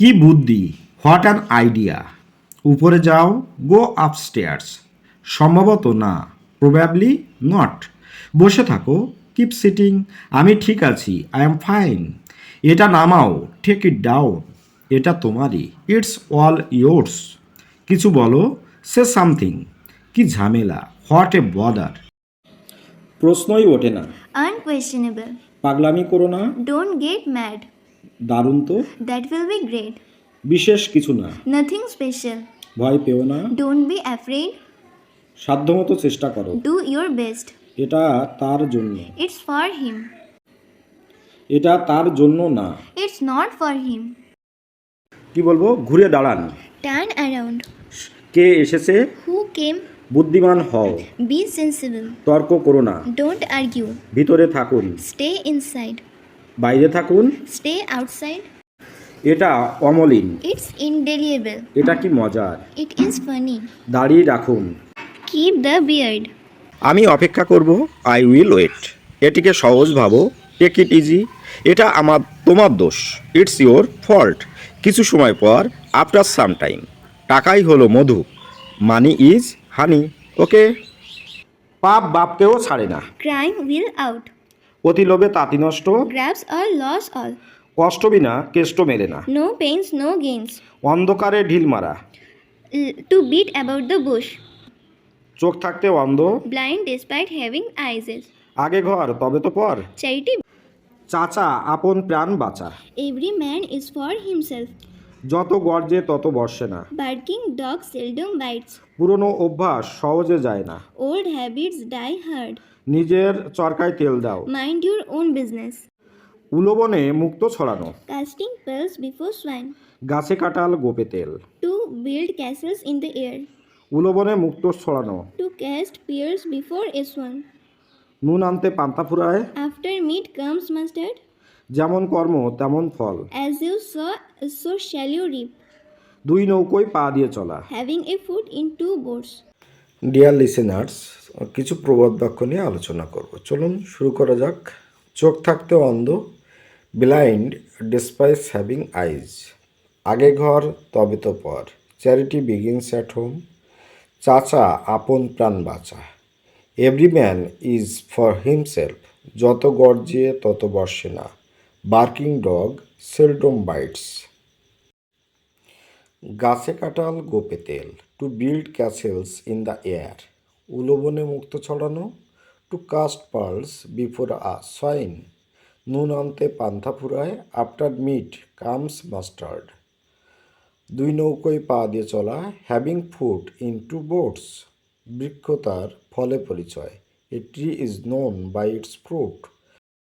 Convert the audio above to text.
কি বুদ্ধি, what an idea. উপরে যাও, গো আপস্টেয়ার্স। সম্ভবত না, প্রবাবলি নট। বসে থাকো, কিপ সিটিং। আমি ঠিক আছি, আই এম ফাইন। এটা নামাও, টেক ইট ডাউন। এটা তোমারই, ইটস অল ইয়োর্স। কিছু বলো, সে সামথিং। কি ঝামেলা, হোয়াট এ বদার। প্রশ্নই ওঠে না। Unquestionable. পাগলামি করো না। Don't get mad. দারুণ তো। That will be great. বিশেষ কিছু না। Nothing special. ভয় পেও না। Don't be afraid. সাধ্যমতো চেষ্টা করো। Do your best. এটা তার জন্য। It's for him. এটা তার জন্য না। It's not for him. কি বলবো, ঘুরে দাঁড়ান। Turn around. কে এসেছে। Who came? বুদ্ধিমান হও। Be sensible. তর্ক করো না। Don't argue. ভিতরে থাকুন। Stay inside. বাইরে থাকুন। Stay outside. এটা অমলিন। It's indelible. এটা কি মজার। It is funny. দাড়ি রাখুন। Keep the beard. আমি অপেক্ষা করব, আই উইল ওয়েট। এটিকে সহজ ভাবো, টেক ইট ইজি। এটা তোমার দোষ, ইটস ইয়োর ফল্ট। কিছু সময় পর, আফটার সাম টাইম। টাকাই হলো মধু, মানি ইজ হানি। ওকে। পাপ বাপকেও ছাড়ে না। Crime will out. অতি লোভে তাঁতি নষ্ট। Grabs all, loss all. কষ্ট বিনা কেষ্ট মেলে না। No pains, no gains. অন্ধকারে ঢিল মারা। To beat about the bush. চোখ থাকতে অন্ধ। Blind despite having eyes. আগে ঘর তবে তো পর। Charity. চাচা আপন প্রাণ বাঁচা। Every man is for himself. যত গর্জে তত বর্ষে না। Barking dog seldom bites. পুরনো অভ্যাস সহজে যায় না। Old habits die hard. নিজের চরকায় তেল দাও। Mind your own business. উলোবনে মুক্ত ছড়ানো। Casting pearls before swine. গাছে কাঁঠাল গোপে তেল। To build castles in the air. উলোবনে মুক্ত ছড়ানো। To cast pearls before a swan. নুন আনতে পান্তা ফুরায়। After meat comes mustard. যেমন কর্ম তেমন ফল। As you sow, so shall you reap. দুই নৌকোয় পা দিয়ে চলা। Having a foot in two boats. Dear listeners, কিছু প্রবাদ বাক্য নিয়ে আলোচনা করব। চলুন শুরু করা যাক। চোখ থাকতে অন্ধ। Blind despise having eyes. আগে ঘর তবে তো পর। Charity begins at home. চাচা আপন প্রাণ বাঁচা। Every man is for himself. যত গর্জে তত বর্ষে না। Barking dog seldom bites. গাছে কাঁঠাল গোপে তেল। To build castles in the air. উলোবনে মুক্ত ছড়ানো। To cast pearls before a swine. নুন আনতে পান্থা ফুরায়। After meat comes mustard. দুই নৌকোয় পা দিয়ে চলা। Having food in two boats. বৃক্ষ তার ফলে পরিচয়। A tree is known by its fruit.